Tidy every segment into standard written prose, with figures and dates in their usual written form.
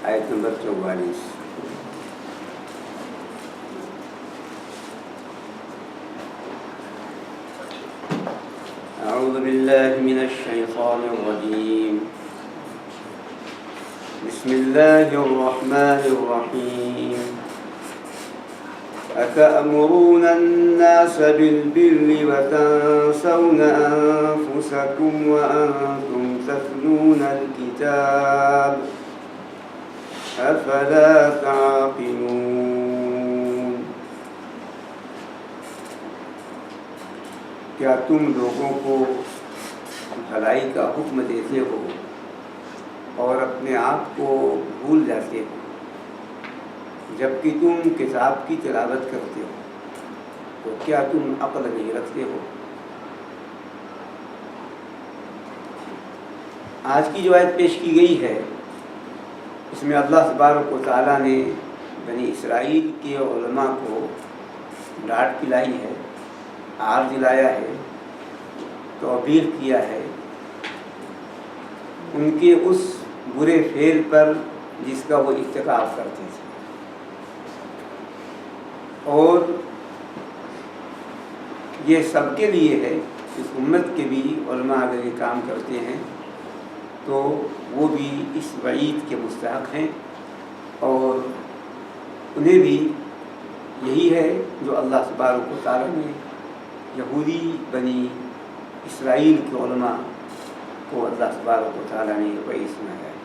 آیت نمبر 44۔ اعوذ باللہ من الشیطان الرجیم، بسم اللہ الرحمن الرحیم۔ أتأمرون الناس بالبر وتنسون أنفسكم وأنتم تتلون الكتاب أفلا تعقلون۔ کیا تم لوگوں کو بھلائی کا حکم دیتے ہو اور اپنے آپ کو بھول جاتے ہو جبکہ تم کتاب کی تلاوت کرتے ہو؟ تو کیا تم عقل نہیں رکھتے ہو؟ آج کی جو آیت پیش کی گئی ہے اس میں اللہ تبارک و تعالیٰ نے بنی اسرائیل کے علماء کو ڈانٹ پلائی ہے، آر دلایا ہے، توبیخ کیا ہے ان کے اس برے فعل پر جس کا وہ ارتکاب کرتے تھے۔ اور یہ سب کے لیے ہے، اس امت کے بھی علماء اگر یہ کام کرتے ہیں تو وہ بھی اس وعید کے مستحق ہیں، اور انہیں بھی یہی ہے جو اللہ تبارک و تعالیٰ نے یہودی بنی اسرائیل کے علماء کو اللہ تبارک و تعالیٰ نے یہ وعید سنایا ہے۔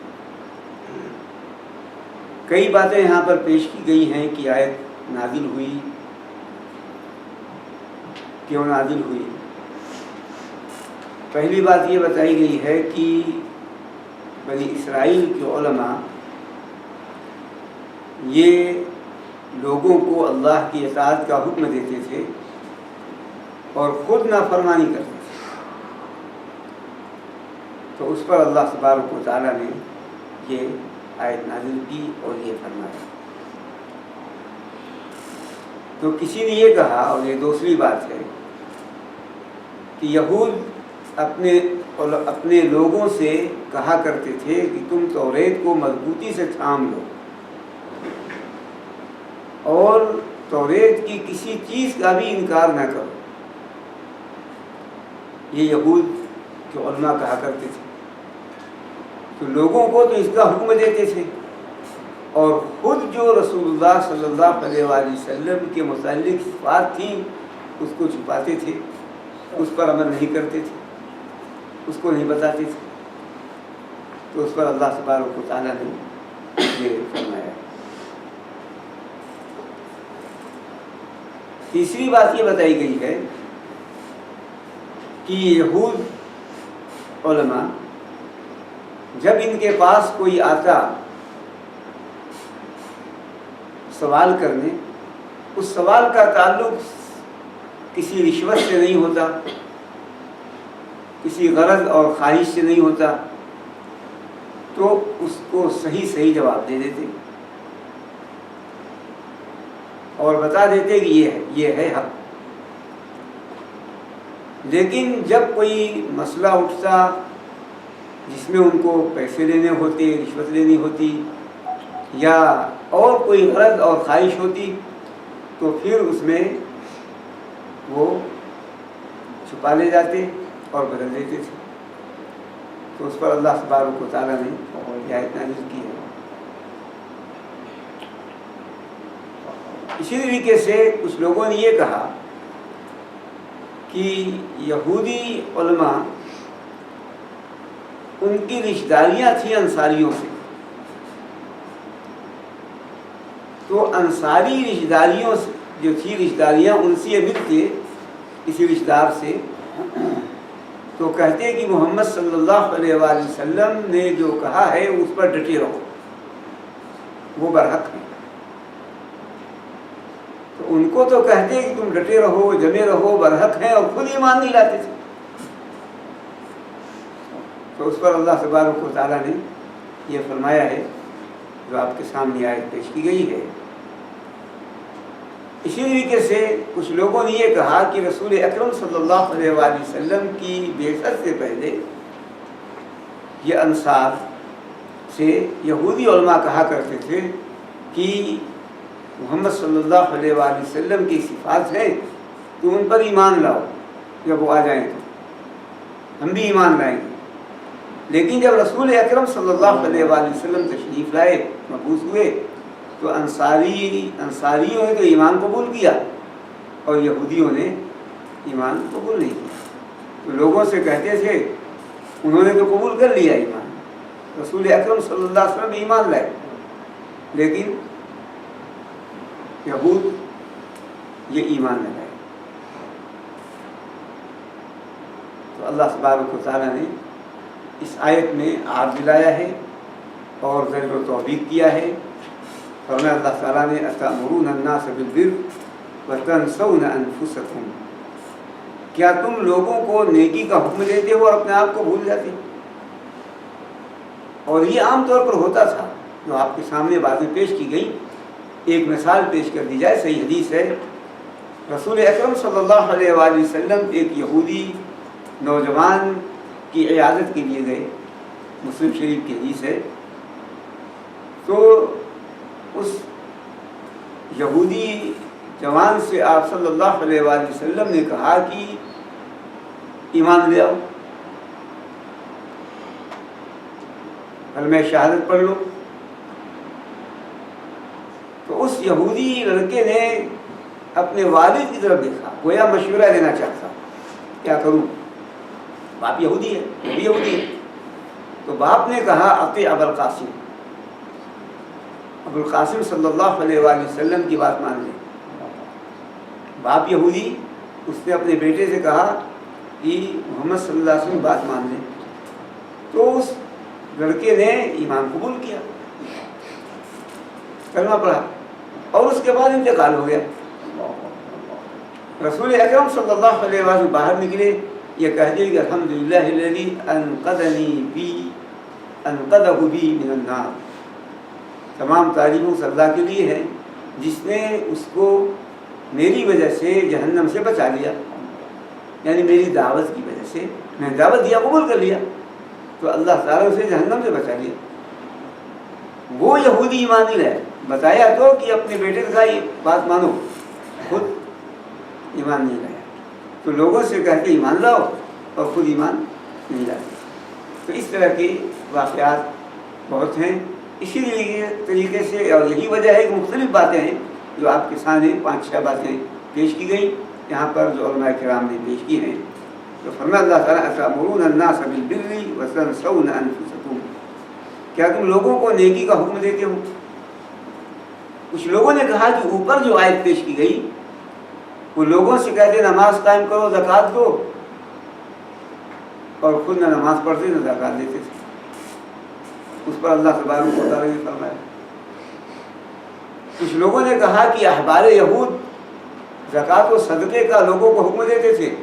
کئی باتیں یہاں پر پیش کی گئی ہیں کہ آیت نازل ہوئی، کیوں نازل ہوئی۔ پہلی بات یہ بتائی گئی ہے کہ بنی اسرائیل کے علماء یہ لوگوں کو اللہ کی اطاعت کا حکم دیتے تھے اور خود نافرمانی کرتے تھے، تو اس پر اللہ تبارک و تعالیٰ نے یہ آیت نازل کی اور یہ فرمایا۔ تو کسی نے یہ کہا، اور یہ دوسری بات ہے، کہ یہود اپنے لوگوں سے کہا کرتے تھے کہ تم توریت کو مضبوطی سے تھام لو اور توریت کی کسی چیز کا بھی انکار نہ کرو۔ یہ یہود کے علماء کہا کرتے تھے، تو لوگوں کو تو اس کا حکم دیتے تھے اور خود جو رسول اللہ صلی اللہ علیہ وآلہ وسلم کے متعلق صفات تھیں اس کو چھپاتے تھے، اس پر عمل نہیں کرتے تھے، اس کو نہیں بتاتے تھے، تو اس پر اللہ تبارک و تعالیٰ نے یہ فرمایا۔ تیسری بات یہ بتائی گئی ہے کہ یہود علماء جب ان کے پاس کوئی آتا سوال کرنے، اس سوال کا تعلق کسی رشوت سے نہیں ہوتا، کسی غرض اور خواہش سے نہیں ہوتا، تو اس کو صحیح جواب دے دیتے اور بتا دیتے کہ یہ ہے حق۔ لیکن جب کوئی مسئلہ اٹھتا جس میں ان کو پیسے لینے ہوتے، رشوت لینی ہوتی یا اور کوئی غرض اور خواہش ہوتی، تو پھر اس میں وہ چھپا لے جاتے اور بدل دیتے تھے، تو اس پر اللہ تبارک و تعالیٰ نے یہ آیت نازل کی ہے۔ اسی طریقے سے کچھ لوگوں نے یہ کہا کہ یہودی علماء ان کی رشتہ داریاں تھیں انصاریوں سے، تو انصاری رشتہ داریوں جو تھی رشتہ داریاں ان سے ملتے کسی رشتہ دار سے، تو کہتے کہ محمد صلی اللہ علیہ وآلہ وسلم نے جو کہا ہے اس پر ڈٹے رہو، وہ برحق ہے۔ تو ان کو تو کہتے کہ تم ڈٹے رہو، جمے رہو، برحق ہیں، اور خود ایمان نہیں لاتے تھے، تو اس پر اللہ تبارک و تعالیٰ نے یہ فرمایا ہے جو آپ کے سامنے آیت پیش کی گئی ہے۔ اسی طریقے سے کچھ لوگوں نے یہ کہا کہ رسول اکرم صلی اللہ علیہ وآلہ وسلم کی بعثت سے پہلے یہ انصار سے یہودی علماء کہا کرتے تھے کہ محمد صلی اللہ علیہ وآلہ وسلم کی صفات ہیں تو ان پر ایمان لاؤ، جب وہ آ جائیں تو ہم بھی ایمان لائیں گے۔ لیکن جب رسول اکرم صلی اللہ علیہ وآلہ وسلم تشریف لائے، مبعوث ہوئے، تو انصاریوں نے تو ایمان قبول کیا اور یہودیوں نے ایمان قبول نہیں کیا۔ تو لوگوں سے کہتے تھے انہوں نے تو قبول کر لیا ایمان، رسول اکرم صلی اللہ علیہ وسلم ایمان لائے، لیکن یہود یہ ایمان نہ لائے۔ تو اللہ تبارک و تعالیٰ نے اس آیت میں آگ دلایا ہے اور زجر و توبیخ کیا ہے۔ فرمایا اللہ تعالیٰ نے أَتَأْمُرُونَ النَّاسَ بِالْبِرِّ وَتَنْسَوْنَ أَنفُسَكُمْ، کیا تم لوگوں کو نیکی کا حکم دیتے ہو اور اپنے آپ کو بھول جاتے ہو؟ اور یہ عام طور پر ہوتا تھا، جو آپ کے سامنے باتیں پیش کی گئی۔ ایک مثال پیش کر دی جائے، صحیح حدیث ہے، رسول اکرم صلی اللہ علیہ وآلہ وسلم ایک یہودی نوجوان کی عیادت کے لیے گئے، مسلم شریف کی حدیث ہے۔ تو اس یہودی جوان سے آپ صلی اللہ علیہ وآلہ وسلم نے کہا کہ ایمان لے آؤ، کلمہ شہادت پڑھ لو۔ تو اس یہودی لڑکے نے اپنے والد کی طرف دیکھا، گویا مشورہ دینا چاہتا، کیا کروں؟ باپ یہودی ہے، وہ بھی یہودی ہے۔ تو باپ نے کہا اطیع ابا القاسم، ابو القاسم صلی اللہ علیہ وآلہ وسلم کی بات مان لے۔ باپ یہودی، اس نے اپنے بیٹے سے کہا کہ محمد صلی اللہ علیہ وسلم بات مان لیں۔ تو اس لڑکے نے ایمان قبول کیا، کلمہ پڑھا، اور اس کے بعد انتقال ہو گیا۔ رسول اکرم صلی اللہ علیہ وسلم باہر نکلے، یہ کہہ دیا کہ الحمدللہ الذی انقذہ بی من النار، تمام تعریفوں سے اللہ کے لیے ہے جس نے اس کو میری وجہ سے جہنم سے بچا لیا، یعنی میری دعوت کی وجہ سے، میں نے دعوت دیا، قبول کر لیا، تو اللہ تعالیٰ اسے جہنم سے بچا لیا۔ وہ یہودی ایمان نہیں لائے، بتایا تو کہ اپنے بیٹے کا یہ بات مانو، خود ایمان نہیں لایا۔ تو لوگوں سے کہتے ایمان لاؤ اور خود ایمان نہیں لاتے۔ تو اس طرح کے واقعات بہت ہیں۔ اسی طریقے سے، اور یہی وجہ ہے کہ مختلف باتیں ہیں جو آپ کے سامنے 5-6 باتیں پیش کی گئی یہاں پر، جو علماء کرام نے پیش کی ہیں۔ تو فرمایا اللہ تعالیٰ أَتَأْمُرُونَ النَّاسَ بِالْبِرِّ وَتَنْسَوْنَ أَنفُسَكُمْ، کیا تم لوگوں کو نیکی کا حکم دیتے ہو؟ کچھ لوگوں نے کہا کہ اوپر جو آیت پیش کی گئی وہ لوگوں سے کہتے نماز قائم کرو، زکوٰۃ دو، اور خود نہ نماز پڑھتے نہ زکوٰۃ دیتے تھے۔ اس پر اللہ تبارک و تعالیٰ نے فرمایا۔ کچھ لوگوں نے کہا کہ احبار یہود زکوٰۃ و صدقے کا لوگوں کو حکم دیتے تھے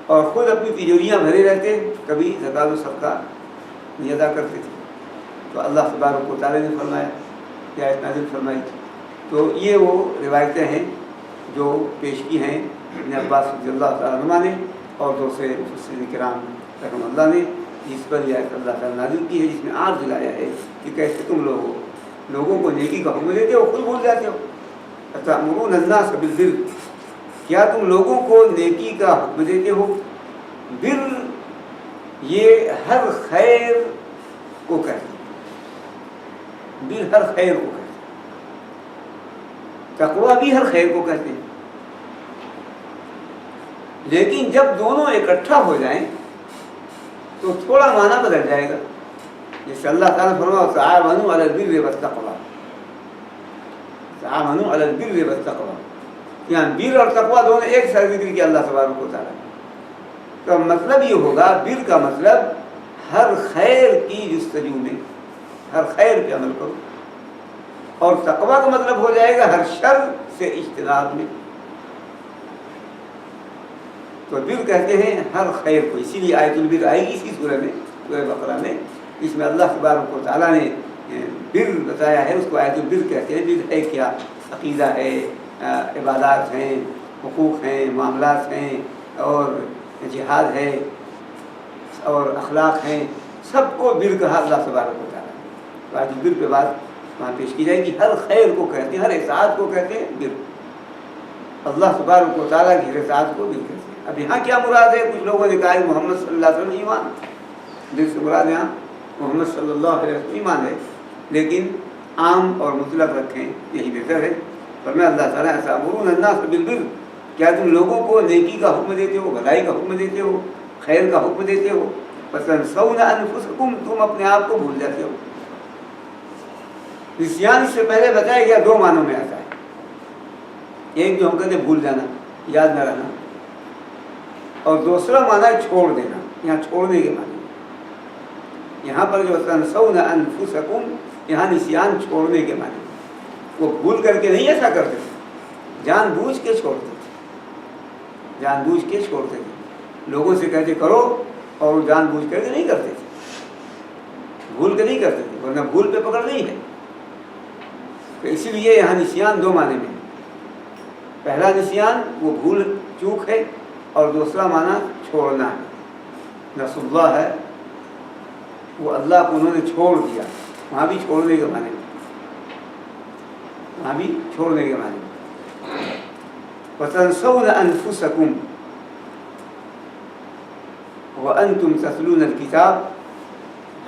اور خود اپنی تجوریاں بھرے رہتے، کبھی زکوٰۃ و صدقہ نہیں ادا کرتے تھے۔ تو اللہ تبارک و تعالیٰ نے فرمایا، یہ آیت نازل فرمائی۔ تو یہ وہ روایتیں ہیں جو پیش کی ہیں ابن عباس رضی اللہ تعالیٰ عنہ نے اور دوسرے مفسرین کرام رحمہ اللہ نے، جس پر یہ آیت اللہ تعالیٰ نازل کی ہے، جس میں آج دلایا ہے کہ کیسے تم لوگوں کو نیکی کا حکم دیتے ہو، خود بھول جاتے ہو۔ أَتَأْمُرُونَ النَّاسَ بِالْبِرِّ، کیا تم لوگوں کو نیکی کا حکم دیتے ہو؟ بر یہ ہر خیر کو کہتے ہیں، بر ہر خیر کو کہتے ہیں، تقویٰ بھی ہر خیر کو کہتے ہیں۔ لیکن جب دونوں اکٹھا ہو جائیں تو تھوڑا معنی بدل جائے گا۔ جیسے اللہ تعالیٰ فرمایا تعاونوا علی البر والتقویٰ، تعاونوا علی البر والتقویٰ، یہاں بر اور تقویٰ دونوں ایک ساتھ ذکر کیا اللہ تبارک و تعالیٰ۔ تو مطلب یہ ہوگا، بر کا مطلب ہر خیر کی جستجو میں، ہر خیر پہ عمل کرو، اور تقویٰ کا مطلب ہو جائے گا ہر شر سے اجتناب میں۔ تو بر کہتے ہیں ہر خیر کو، اسی لیے آیت البر آئے گی اسی سورہ میں، سورہ بقرہ میں، اس میں اللہ تبارک و تعالیٰ نے بر بتایا ہے، اس کو آیت البر کہتے ہیں۔ بر ہے کیا؟ عقیدہ ہے، عبادات ہیں، حقوق ہیں، معاملات ہیں، اور جہاد ہے، اور اخلاق ہیں، سب کو بر کہا اللہ تبارک و تعالیٰ۔ آج بر پہ بات وہاں پیش کی جائے گی. ہر خیر کو کہتے ہیں, ہر احسان کو کہتے ہیں بر. اللہ تبارک و تعالیٰ کی احسان کو بر کہتے ہیں. اب یہاں کیا مراد ہے؟ کچھ لوگوں نے کہا کہ محمد صلی اللہ علیہ وسلم ایمان, دل سے مراد یہاں محمد صلی اللہ علیہ وسلم ایمان ہے, لیکن عام اور مطلق رکھیں یہی بہتر ہے. فرمایا اللہ تعالیٰ تأمرون الناس بالبر, کیا تم لوگوں کو نیکی کا حکم دیتے ہو, بھلائی کا حکم دیتے ہو, خیر کا حکم دیتے ہو, وتنسون انفسکم, تم اپنے آپ کو بھول جاتے ہو. نسیان اس سے پہلے بتایا گیا دو معنوں میں آتا ہے. ایک جو ہم کہتے ہیں بھول جانا, یاد نہ رہنا, اور دوسرا معنی ہے چھوڑ دینا, یہاں چھوڑنے کے معنی. یہاں پر جو تنسون انفسکم, یہاں نسیان چھوڑنے کے معنی. وہ بھول کر کے نہیں ایسا کرتے تھے, جان بوجھ کے چھوڑتے تھے, جان بوجھ کے چھوڑتے تھے. لوگوں سے کہتے کرو اور جان بوجھ کر کے نہیں کرتے تھے, بھول کے نہیں کرتے تھے, ورنہ بھول پہ پکڑ نہیں ہے. تو اسی لیے یہاں نسیان دو معنی میں. پہلا نسیان وہ بھول چوک ہے, اور دوسرا معنی چھوڑنا ہے. نسوا اللہ ہے, وہ اللہ کو انہوں نے چھوڑ دیا, وہاں بھی چھوڑنے کے معنی, وہاں بھی چھوڑنے کے معنی. وتنسون انفسکم وانتم تتلون الکتاب,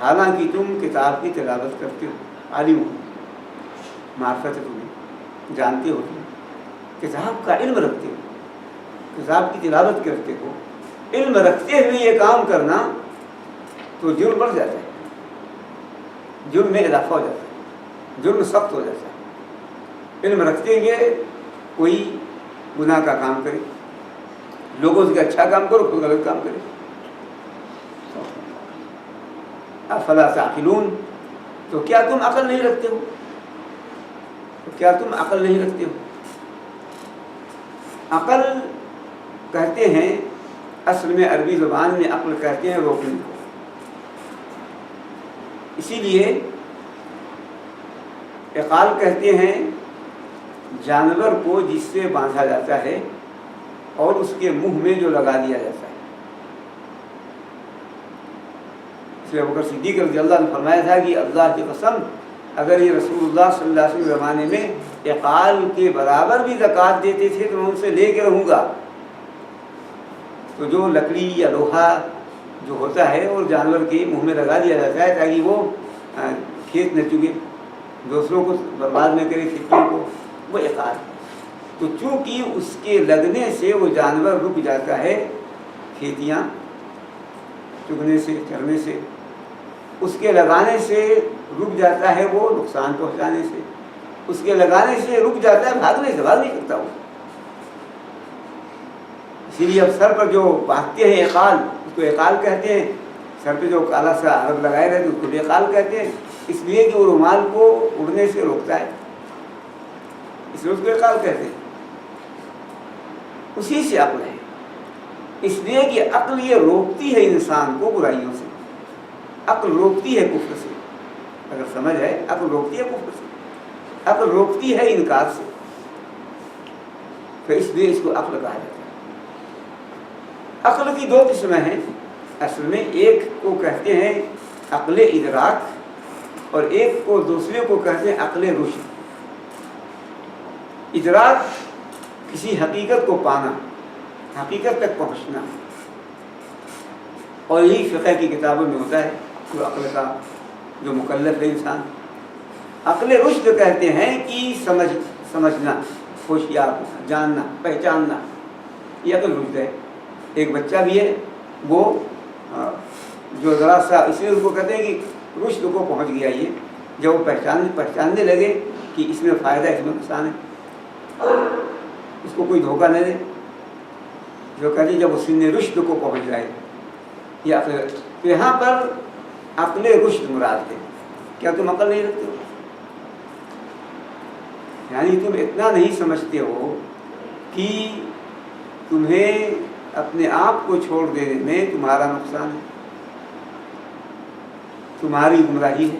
حالانکہ تم کتاب کی تلاوت کرتے ہو, عالم ہو, معرفت تمہیں, جانتے ہو, تم کتاب کا علم رکھتے ہو, کتاب کی تلاوت کرتے ہو. علم رکھتے ہوئے یہ کام کرنا تو جرم بڑھ جاتا ہے, جرم میں اضافہ ہو جاتا ہے, جرم سخت ہو جاتا ہے. علم رکھتے ہوئے کوئی گناہ کا کام کرے, لوگوں سے اچھا کام کرو, کوئی غلط کام کرے. افلا تعقلون, تو کیا تم عقل نہیں رکھتے ہو, کیا تم عقل نہیں رکھتے ہو. عقل کہتے ہیں اصل میں عربی زبان میں عقل کہتے ہیں روکنے کو. اسی لیے عقال کہتے ہیں جانور کو جس سے باندھا جاتا ہے اور اس کے منہ میں جو لگا دیا جاتا ہے. اس لیے ابوبکر صدیق رضی اللہ عنہ نے فرمایا تھا کہ اللہ کی قسم, اگر یہ رسول اللہ صلی اللہ علیہ وسلم زمانے میں عقال کے برابر بھی زکوٰۃ دیتے تھے تو میں ان سے لے کے رہوں گا. تو جو لکڑی یا لوہا جو ہوتا ہے اور جانور کے منہ میں لگا دیا جاتا ہے تاکہ وہ کھیت نہ چگے, دوسروں کو برباد نہ کرے کھیتوں کو, وہ عقال. تو چونکہ اس کے لگنے سے وہ جانور رک جاتا ہے, کھیتیاں چگنے سے, چرنے سے, اس کے لگانے سے رک جاتا ہے, وہ نقصان پہنچانے سے, اس کے لگانے سے رک جاتا ہے, بھاگنے سے بھاگ نہیں سکتا وہ. اسی لیے اب سر پر جو باندھتے ہیں عقال, اس کو عقال کہتے ہیں. سر پہ جو کالا سا عرب لگائے رہتے اس کو بھی عقال کہتے ہیں, اس لیے کہ وہ رومال کو اڑنے سے روکتا ہے, اس لیے اس کو عقال کہتے ہیں. اسی سے عقل ہے, اس لیے کہ عقل یہ روکتی ہے انسان کو برائیوں سے, عقل روکتی ہے کفر سے. اگر سمجھ ہے, عقل روکتی ہے کفر سے, عقل روکتی ہے انکار سے, تو اس لیے اس کو عقل کہا جاتا ہے. عقل کی دو قسمیں ہیں اصل میں. ایک کو کہتے ہیں عقل ادراک, اور ایک کو دوسرے کو کہتے ہیں عقل رشد. ادراک کسی حقیقت کو پانا, حقیقت تک پہنچنا, اور یہی فقہ کی کتابوں میں ہوتا ہے جو عقل کا جو مکلف ہے انسان. عقل رشد کہتے ہیں کہ سمجھنا, ہوشیار ہونا, جاننا, پہچاننا, یہ عقل رشد ہے. ایک بچہ بھی ہے وہ جو ذرا سا, اس لیے اس کو کہتے ہیں کہ رشد کو پہنچ گیا. یہ جب وہ پہچاننے لگے کہ اس میں فائدہ ہے, اس میں نقصان ہے, اس کو کوئی دھوکہ نہ دے, جو کہتے ہیں جب وہ سن رشد کو پہنچ جائے, یہ عقل. تو یہاں پر عقل رشد مراد ہے. کیا تم عقل نہیں رکھتے ہو؟ یعنی تم اتنا نہیں سمجھتے ہو کہ تمہیں اپنے آپ کو چھوڑ دینے میں تمہارا نقصان ہے, تمہاری گمراہی ہے,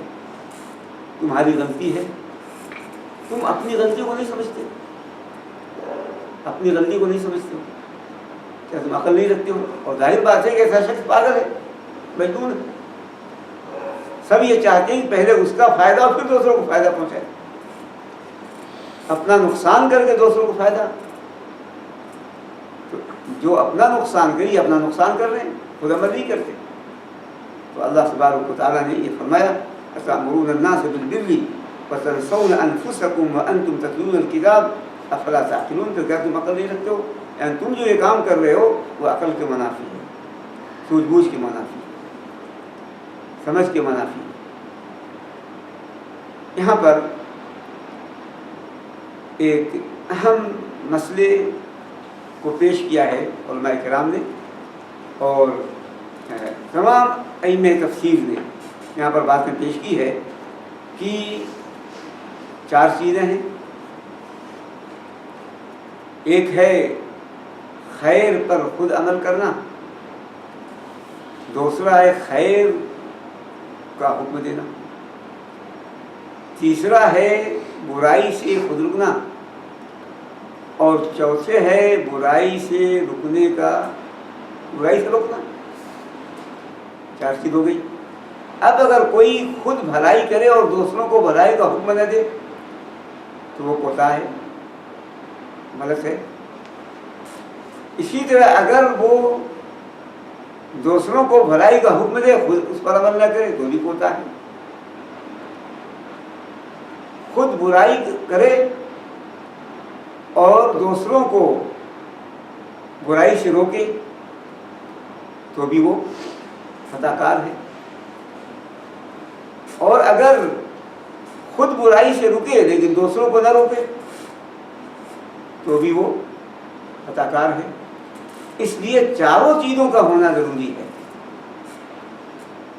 تمہاری غلطی ہے. تم اپنی غلطی کو نہیں سمجھتے, اپنی غلطی کو نہیں سمجھتے ہو. کیا تم عقل نہیں رکھتے ہو؟ اور ظاہر بات ہے کہ ایسا شخص پاگل ہے, مجنون ہے. سب یہ چاہتے ہیں کہ پہلے اس کا فائدہ اور پھر دوسروں کو فائدہ پہنچائے، اپنا نقصان کر کے دوسروں کو فائدہ. تو جو اپنا نقصان کرے یہ اپنا نقصان کر رہے ہیں، خود عمل نہیں کرتے. تو اللہ تبارک و تعالیٰ نے یہ فرمایا أتأمرون الناس بالبر وتنسون أنفسكم وأنتم تتلون الكتاب افلا تعقلون. تو کیا تم عقل نہیں رکھتے ہو؟ یعنی تم جو یہ کام کر رہے ہو وہ عقل کے منافی ہے، سوجھ بوجھ کے منافی ہے، سمجھ کے منافی ہے. یہاں پر ایک اہم مسئلے کو پیش کیا ہے علماء کرام نے اور تمام ائمہ تفسیر نے یہاں پر بات میں پیش کی ہے کہ 4 چیزیں ہیں. ایک ہے خیر پر خود عمل کرنا، دوسرا ہے خیر کا حکم دینا، تیسرا ہے برائی سے خود رکنا، اور چوتھے ہے برائی سے روکنا. 4 چیز ہو گئی. اب اگر کوئی خود بھلائی کرے اور دوسروں کو بھلائی کا حکم نہ دے تو وہ کوتا ہے، غلط ہے. اسی طرح اگر وہ دوسروں کو بھلائی کا حکم دے خود اس پر عمل نہ کرے تو بھی کوتا ہے. خود برائی کرے اور دوسروں کو برائی سے روکے تو بھی وہ خطا کار ہے. اور اگر خود برائی سے رکے لیکن دوسروں کو نہ روکے تو بھی وہ خطا کار ہے. اس لیے چاروں چیزوں کا ہونا ضروری ہے،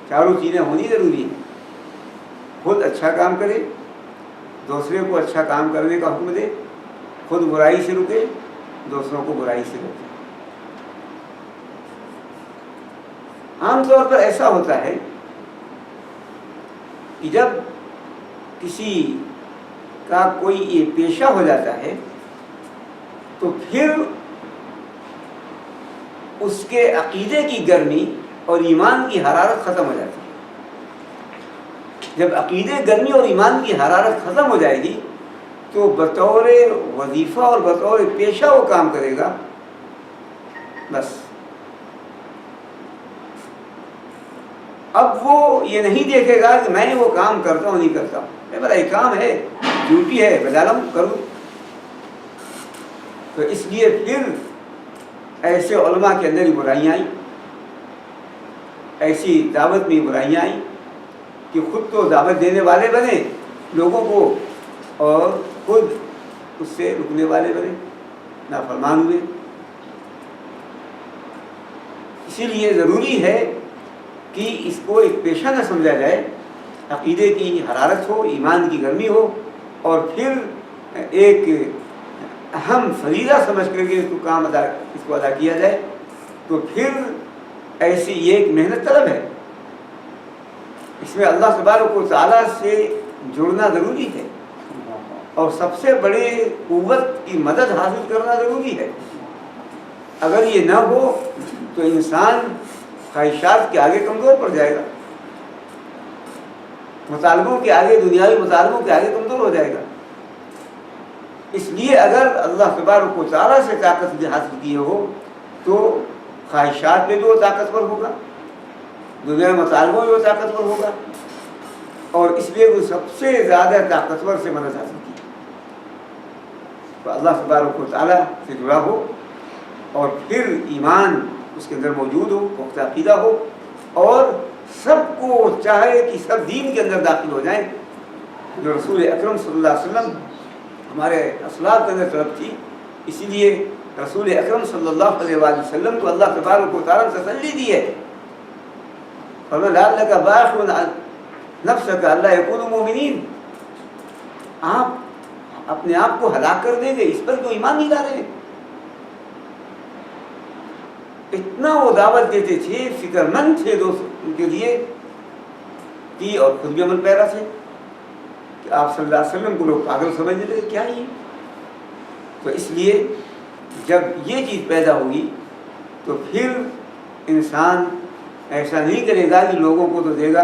چاروں چیزیں ہونی ضروری ہیں. خود اچھا کام کرے، دوسرے کو اچھا کام کرنے کا حکم دے، خود برائی سے رکے، دوسروں کو برائی سے روکے. عام طور پر ایسا ہوتا ہے کہ جب کسی کا کوئی یہ پیشہ ہو جاتا ہے تو پھر اس کے عقیدے کی گرمی اور ایمان کی حرارت ختم ہو جاتی ہے. جب عقیدے گرمی اور ایمان کی حرارت ختم ہو جائے گی تو بطور وظیفہ اور بطور پیشہ وہ کام کرے گا. بس اب وہ یہ نہیں دیکھے گا کہ میں وہ کام کرتا ہوں نہیں کرتا ہوں، میرا یہ کام ہے، ڈیوٹی ہے، بجا لوں کروں. تو اس لیے پھر ایسے علماء کے اندر ہی برائیاں آئیں، ایسی دعوت میں برائیاں آئیں کہ خود تو دعوت دینے والے بنے لوگوں کو اور خود اس سے رکنے والے بنے، نافرمان ہوئے. اسی لیے ضروری ہے کہ اس کو ایک پیشہ نہ سمجھا جائے، عقیدے کی حرارت ہو، ایمان کی گرمی ہو، اور پھر ایک اہم فریضہ سمجھ کر کے اس کو ادا کیا جائے. تو پھر ایسی یہ ایک محنت طلب ہے، اس میں اللہ تبارک و تعالیٰ سے جڑنا ضروری ہے اور سب سے بڑی قوت کی مدد حاصل کرنا ضروری ہے. اگر یہ نہ ہو تو انسان خواہشات کے آگے کمزور پڑ جائے گا، مطالبوں کے آگے، دنیاوی مطالبوں کے آگے کمزور ہو جائے گا. اس لیے اگر اللہ تبارک و تعالیٰ سے طاقت حاصل کیے ہو تو خواہشات میں بھی وہ طاقتور ہوگا، دنیا مطالبوں میں وہ طاقتور ہوگا، اور اس لیے وہ سب سے زیادہ طاقتور سے مدد حاصل کی. تو اللہ تبارک و تعالیٰ سے جڑا ہو اور پھر ایمان اس کے اندر موجود ہو، پختہ عقیدہ ہو، اور سب کو چاہے کہ سب دین کے اندر داخل ہو جائیں، جو رسول اکرم صلی اللہ علیہ وسلم ہمارے اسلاف کے اندر طلب تھی. اسی لیے رسول اکرم صلی اللہ علیہ وسلم کو اللہ تبارک و تعالیٰ نے تسلی دی ہے، فرمایا لعلک باخع نفسک الا یکونوا مؤمنین. آپ اپنے آپ کو ہلاک کر دیں گے اس پر تو ایمان نہیں لا رہے. اتنا وہ دعوت دیتے تھے، فکر مند تھے دوستوں ان کے لیے کہ اور خود بھی عمل پیرا تھے کہ آپ صلی اللہ علیہ وسلم کو لوگ پاگل سمجھنے لگے، کیا یہ. تو اس لیے جب یہ چیز پیدا ہوگی تو پھر انسان ایسا نہیں کرے گا کہ لوگوں کو تو دے گا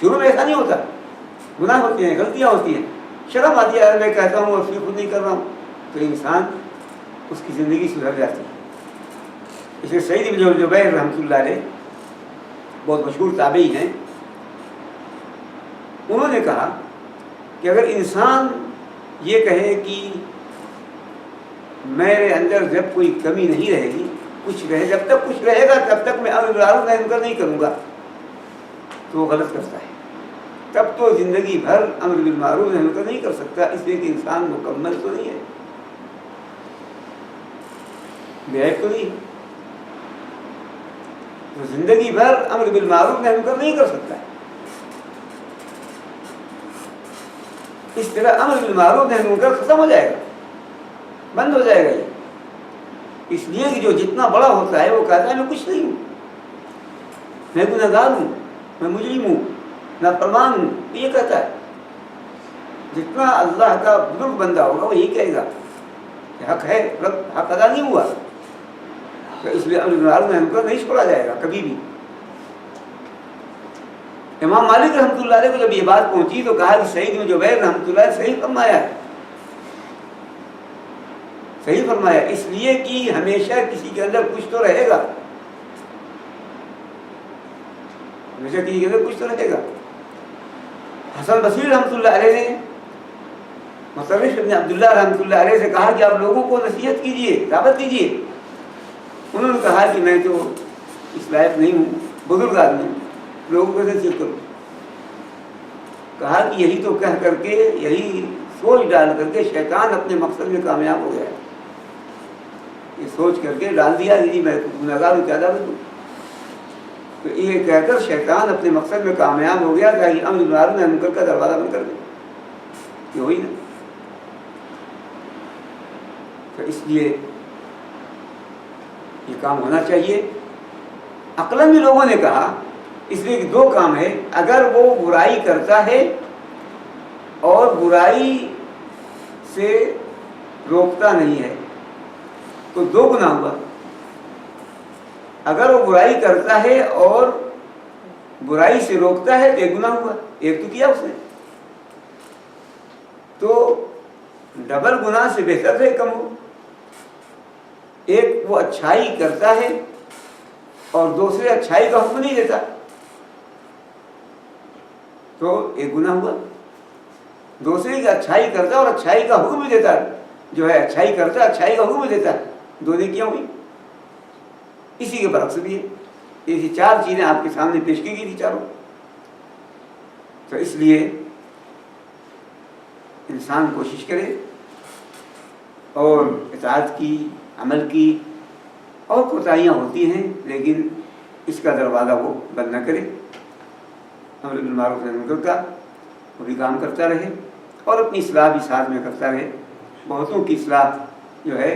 شروع میں ایسا نہیں ہوتا، گناہ ہوتے ہیں، غلطیاں ہوتی ہیں، شرم آتی ہے، میں کہتا ہوں اور پھر خود نہیں کر رہا ہوں، تو انسان اس کی زندگی سدھر جاتی ہے۔ اس لیے سعید بن جبیر رحمۃ اللہ علیہ بہت مشہور تابعی ہیں، انہوں نے کہا کہ اگر انسان یہ کہے کہ میرے اندر جب کوئی کمی نہیں رہے گی، کچھ رہے، جب تک کچھ رہے گا تب تک میں امر بالمعروف نہی منکر نہیں کروں گا، تو وہ غلط کرتا ہے۔ تب تو زندگی بھر امر بالمعروف نہی منکر نہیں کر سکتا، اس لیے کہ انسان مکمل تو نہیں ہے، بے تو نہیں، تو زندگی بھر امر بالمعروف نہی منکر نہیں کر سکتا ہے۔ اس طرح امر بالمعروف نہی منکر ختم ہو جائے گا، بند ہو جائے گا یہ، اس لیے کہ جو جتنا بڑا ہوتا ہے وہ کہتا ہے میں کچھ نہیں ہوں، میں گنہگار گار ہوں، میں مجرم ہوں، نافرمان ہوں، یہ کہتا ہے۔ جتنا اللہ کا بزرگ بندہ ہوگا وہ یہی کہے گا کہ حق ہے، حق ادا نہیں ہوا، تو اس لیے امر بالمعروف نہی منکر نہیں چھوڑا جائے گا کبھی بھی۔ امام مالک رحمۃ اللہ علیہ کو جب یہ بات پہنچی تو کہا کہ سعید بن جبیر رحمۃ اللہ علیہ صحیح فرمایا ہے، صحیح فرمایا، اس لیے کہ ہمیشہ کسی کے اندر کچھ تو رہے گا، ہمیشہ کسی کے اندر کچھ تو رہے گا۔ حسن بصری رحمۃ اللہ علیہ نے مصرف ابن عبداللہ رحمۃ اللہ علیہ سے کہا کہ آپ لوگوں کو نصیحت کیجیے، دعوت دیجیے۔ انہوں نے کہا کہ میں تو اس لائق نہیں ہوں، بزرگ آدمی ہوں، لوگوں کو نصیحت کروں۔ کہا کہ یہی تو کہہ کر کے، یہی سوچ ڈال کر کے شیطان اپنے مقصد میں کامیاب ہو گیا، یہ سوچ کر کے ڈال دیا کہ میں گنہگار ہوں، کیا دعوت دوں؟ تو یہ کہہ کر شیطان اپنے مقصد میں کامیاب ہو گیا کہ امر بالمعروف نہی منکر کا دروازہ بند کر دے، یہ ہوئی نا۔ تو اس لیے یہ کام ہونا چاہیے۔ عقلاً بھی لوگوں نے کہا، اس لیے کہ دو کام ہے، اگر وہ برائی کرتا ہے اور برائی سے روکتا نہیں ہے تو دو گناہ ہوا، اگر وہ برائی کرتا ہے اور برائی سے روکتا ہے تو ایک گناہ ہوا، ایک تو کیا اس نے، تو ڈبل گناہ سے بہتر ہے کم ہو۔ ایک وہ اچھائی کرتا ہے اور دوسرے اچھائی کا حکم نہیں دیتا تو ایک گناہ ہوا، دوسرے کی اچھائی کرتا اور اچھائی کا حکم بھی دیتا، جو ہے اچھائی کرتا اچھائی کا حکم بھی دیتا، دو نیکیاں ہوئی۔ اسی کے برعکس بھی ہے، ایسی چار چیزیں آپ کے سامنے پیش کی گئی تھی چاروں۔ تو اس لیے انسان کوشش کرے اور اطاعت کی، عمل کی، اور کوتاہیاں ہوتی ہیں لیکن اس کا دروازہ وہ بند نہ کرے، امر بالمعروف نہی منکر کا وہ بھی کام کرتا رہے اور اپنی اصلاح بھی ساتھ میں کرتا رہے۔ بہتوں کی اصلاح جو ہے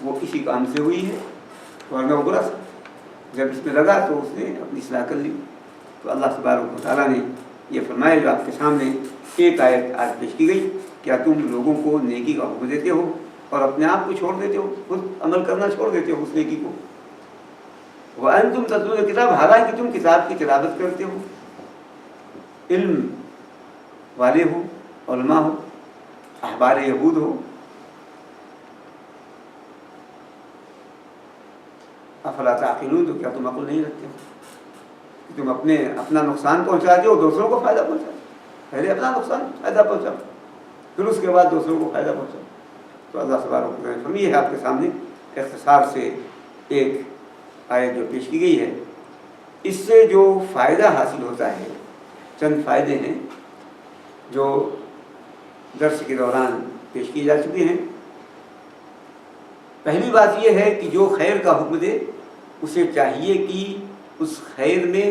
وہ اسی کام سے ہوئی ہے، ورنہ وہ برا تھا، جب اس میں لگا تو اس نے اپنی اصلاح کر لی۔ تو اللہ تبارک و تعالیٰ نے یہ فرمایا جو آپ کے سامنے ایک آیت آج پیش کی گئی، کیا تم لوگوں کو نیکی کا حکم دیتے ہو اور اپنے آپ کو چھوڑ دیتے ہو، خود عمل کرنا چھوڑ دیتے ہو اس نیکی کو؟ وَأَنْتُمْ تَتْلُونَ الْكِتَابَ، حالانکہ تم کتاب کی تلاوت کرتے ہو، علم والے ہو، علماء ہو، احبار یہود ہو، افلا تعقلون، تو کیا تم عقل نہیں رکھتے ہو؟ تم اپنا نقصان پہنچاتے ہو، دوسروں کو فائدہ پہنچاتے ہو، پہلے اپنا نقصان فائدہ پہنچاؤ، پھر اس کے بعد دوسروں کو فائدہ پہنچاؤ۔ تو اللہ تبارک و تعالیٰ نے فرمایا ہے آپ کے سامنے اختصار سے ایک آیت جو پیش کی گئی ہے، اس سے جو فائدہ حاصل ہوتا ہے، چند فائدے ہیں جو درس کے دوران پیش کی جا چکے ہیں۔ پہلی بات یہ ہے کہ جو خیر کا حکم دے اسے چاہیے کہ اس خیر میں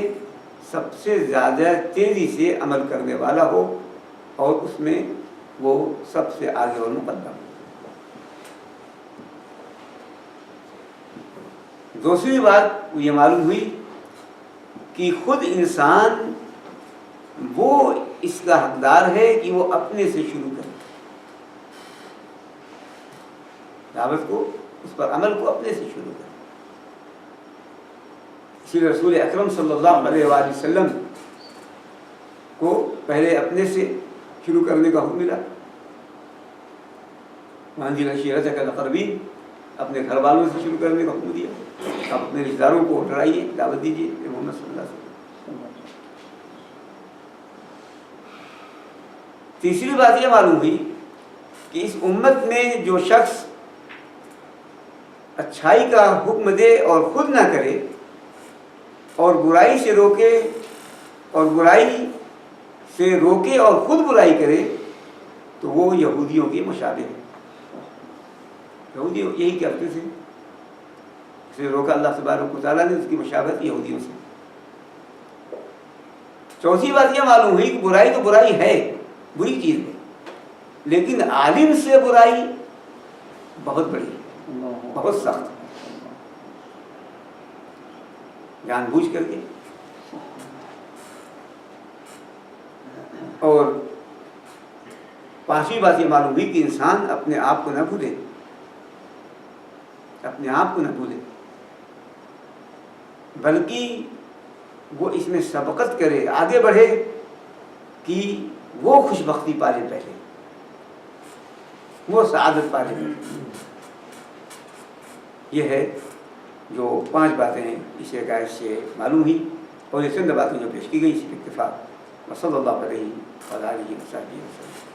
سب سے زیادہ تیزی سے عمل کرنے والا ہو اور اس میں وہ سب سے آگے اور مقدم ہو۔ دوسری بات یہ معلوم ہوئی کہ خود انسان وہ اس کا حقدار ہے کہ وہ اپنے سے شروع کرے، دعوت کو، اس پر عمل کو اپنے سے شروع کرے۔ اسی لیے رسول اکرم صلی اللہ علیہ وآلہ وسلم پہلے اپنے سے شروع کرنے کا حکم ملا، وانذر عشیرتک الاقربین، اپنے گھر والوں سے شروع کرنے کا حکم دیا، آپ اپنے رشتہ داروں کو ڈرائیے، دعوت دیجیے کہ محمد صلی اللہ علیہ وسلم۔ تیسری بات یہ معلوم ہوئی کہ اس امت میں جو شخص اچھائی کا حکم دے اور خود نہ کرے اور برائی سے روکے اور برائی سے روکے اور خود برائی کرے تو وہ یہودیوں کے مشابہ ہے۔ یہودی یہی کرتے تھے، اس لیے روکا اللہ تبارک و تعالیٰ نے اس کی مشابہت یہودیوں سے۔ چوتھی بات یہ معلوم ہوئی کہ برائی تو برائی ہے، بری چیز ہے، لیکن عالم سے برائی بہت بڑی ہے، بہت سخت ہے، جان بوجھ کر کے۔ اور پانچویں بات یہ معلوم ہوئی کہ انسان اپنے آپ کو نہ بھولے، اپنے آپ کو نہ بھولے، بلکہ وہ اس میں سبقت کرے، آگے بڑھے کہ وہ خوش بختی پالے، پہلے وہ سعادت پالے۔ یہ ہے جو 5 باتیں ہیں اس حکایت سے معلوم ہوئی، اور یہ چند باتیں جو پیش کی گئی اس پر اتفاق۔ وصلی اللہ علیہ وآلہ وصحبہ وسلم۔